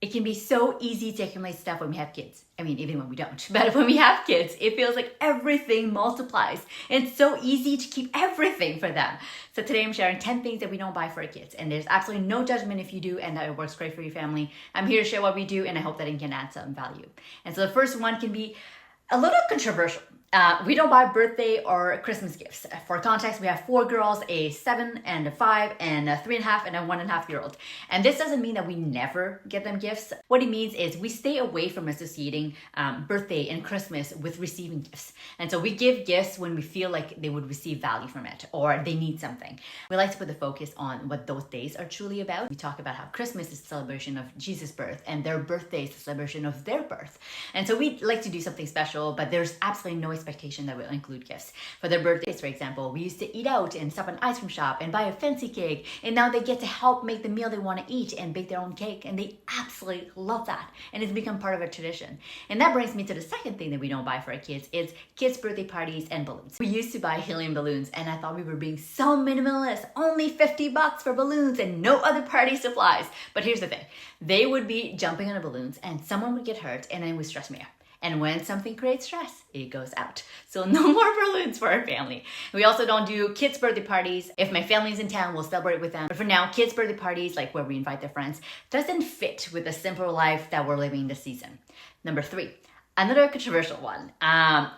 It can be so easy to accumulate stuff when we have kids. I mean, even when we don't. But when we have kids, it feels like everything multiplies. And it's so easy to keep everything for them. So today I'm sharing 10 things that we don't buy for our kids. And there's absolutely no judgment if you do and that it works great for your family. I'm here to share what we do and I hope that it can add some value. And so the first one can be a little controversial. We don't buy birthday or Christmas gifts. For context, we have 4 girls, a 7 and a 5 and a 3.5 and a 1.5-year-old. And this doesn't mean that we never get them gifts. What it means is we stay away from associating birthday and Christmas with receiving gifts. And so we give gifts when we feel like they would receive value from it or they need something. We like to put the focus on what those days are truly about. We talk about how Christmas is a celebration of Jesus' birth and their birthday is a celebration of their birth. And so we like to do something special, but there's absolutely no expectation that will include gifts. For their birthdays, for example, we used to eat out and stop at an ice cream shop and buy a fancy cake, and now they get to help make the meal they want to eat and bake their own cake, and they absolutely love that, and it's become part of a tradition. And that brings me to the second thing that we don't buy for our kids is kids' birthday parties and balloons. We used to buy helium balloons, and I thought we were being so minimalist, only $50 for balloons and no other party supplies. But here's the thing, they would be jumping on the balloons and someone would get hurt and then it would stress me out. And when something creates stress, it goes out. So no more balloons for our family. We also don't do kids' birthday parties. If my family's in town, we'll celebrate with them. But for now, kids' birthday parties, like where we invite their friends, doesn't fit with the simple life that we're living this season. Number 3. Another controversial one.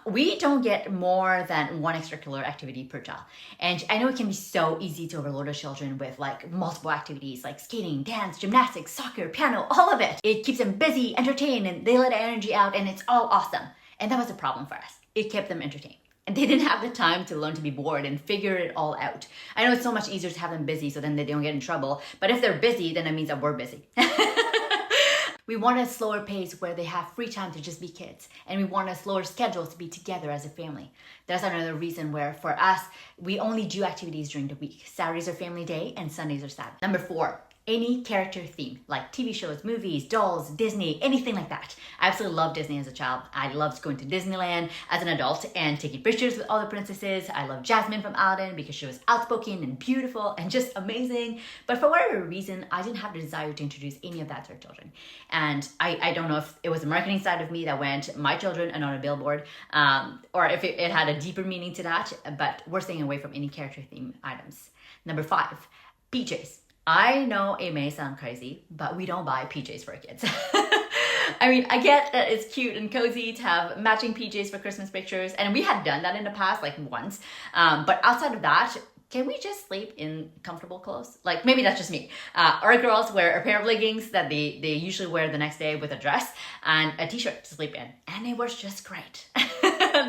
We don't get more than 1 extracurricular activity per child. And I know it can be so easy to overload our children with like multiple activities like skating, dance, gymnastics, soccer, piano, all of it. It keeps them busy, entertained, and they let their energy out and it's all awesome. And that was a problem for us. It kept them entertained. And they didn't have the time to learn to be bored and figure it all out. I know it's so much easier to have them busy so then they don't get in trouble. But if they're busy, then it means that we're busy. We want a slower pace where they have free time to just be kids. And we want a slower schedule to be together as a family. That's another reason where for us, we only do activities during the week. Saturdays are family day and Sundays are Sabbath. Number 4. Any character theme, like TV shows, movies, dolls, Disney, anything like that. I absolutely loved Disney as a child. I loved going to Disneyland as an adult and taking pictures with all the princesses. I loved Jasmine from Aladdin because she was outspoken and beautiful and just amazing. But for whatever reason, I didn't have the desire to introduce any of that to our children. And I don't know if it was the marketing side of me that went, my children are not a billboard, or if it had a deeper meaning to that, but we're staying away from any character theme items. Number 5, PJs. I know it may sound crazy, but we don't buy PJs for our kids. I mean, I get that it's cute and cozy to have matching PJs for Christmas pictures, and we had done that in the past, like once. But outside of that, can we just sleep in comfortable clothes? Like maybe that's just me. Our girls wear a pair of leggings that they usually wear the next day with a dress and a t-shirt to sleep in, and it works just great.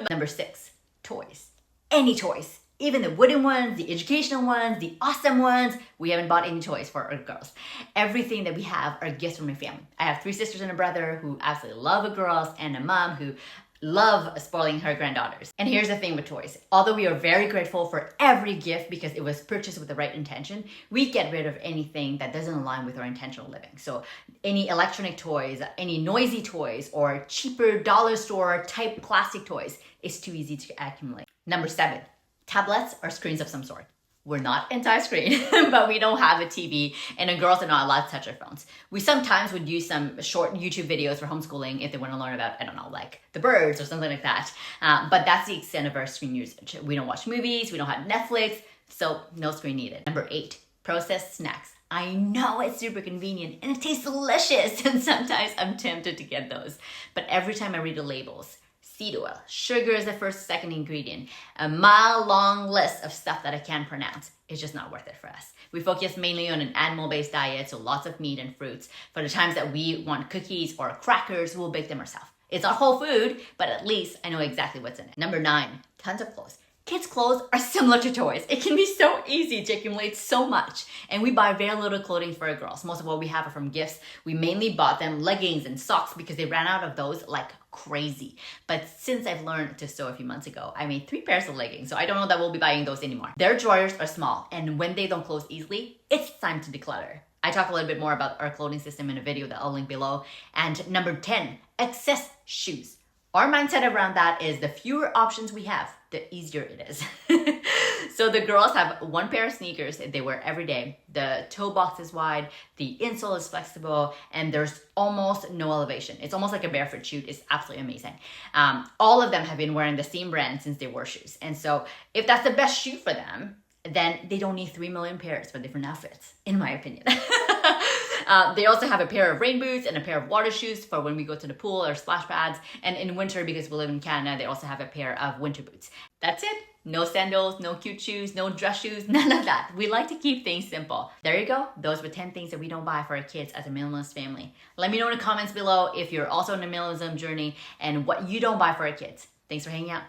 Number 6, toys. Any toys. Even the wooden ones, the educational ones, the awesome ones, we haven't bought any toys for our girls. Everything that we have are gifts from my family. I have 3 sisters and a brother who absolutely love our girls and a mom who love spoiling her granddaughters. And here's the thing with toys. Although we are very grateful for every gift because it was purchased with the right intention, we get rid of anything that doesn't align with our intentional living. So any electronic toys, any noisy toys, or cheaper dollar store type plastic toys is too easy to accumulate. Number 7. Tablets or screens of some sort. We're not anti-screen, but we don't have a TV and the girls are not allowed to touch their phones. We sometimes would use some short YouTube videos for homeschooling if they want to learn about, I don't know, like the birds or something like that. But that's the extent of our screen usage. We don't watch movies, we don't have Netflix, so no screen needed. Number 8, processed snacks. I know it's super convenient and it tastes delicious and sometimes I'm tempted to get those. But every time I read the labels, seed oil, sugar is the second ingredient, a mile-long list of stuff that I can't pronounce. It's just not worth it for us. We focus mainly on an animal-based diet, so lots of meat and fruits. For the times that we want cookies or crackers, we'll bake them ourselves. It's not whole food, but at least I know exactly what's in it. Number 9, tons of clothes. Kids' clothes are similar to toys. It can be so easy to accumulate so much. And we buy very little clothing for our girls. Most of what we have are from gifts. We mainly bought them leggings and socks because they ran out of those like crazy. But since I've learned to sew a few months ago, I made 3 pairs of leggings. So I don't know that we'll be buying those anymore. Their drawers are small, and when they don't close easily, it's time to declutter. I talk a little bit more about our clothing system in a video that I'll link below. And number 10, excess shoes. Our mindset around that is the fewer options we have, the easier it is. So the girls have one pair of sneakers that they wear every day. The toe box is wide, the insole is flexible, and there's almost no elevation. It's almost like a barefoot shoe. It's absolutely amazing. All of them have been wearing the same brand since they wore shoes. And so if that's the best shoe for them, then they don't need 3 million pairs for different outfits, in my opinion. They also have a pair of rain boots and a pair of water shoes for when we go to the pool or splash pads. And in winter, because we live in Canada, they also have a pair of winter boots. That's it. No sandals, no cute shoes, no dress shoes, none of that. We like to keep things simple. There you go. Those were 10 things that we don't buy for our kids as a minimalist family. Let me know in the comments below if you're also on a minimalism journey and what you don't buy for our kids. Thanks for hanging out.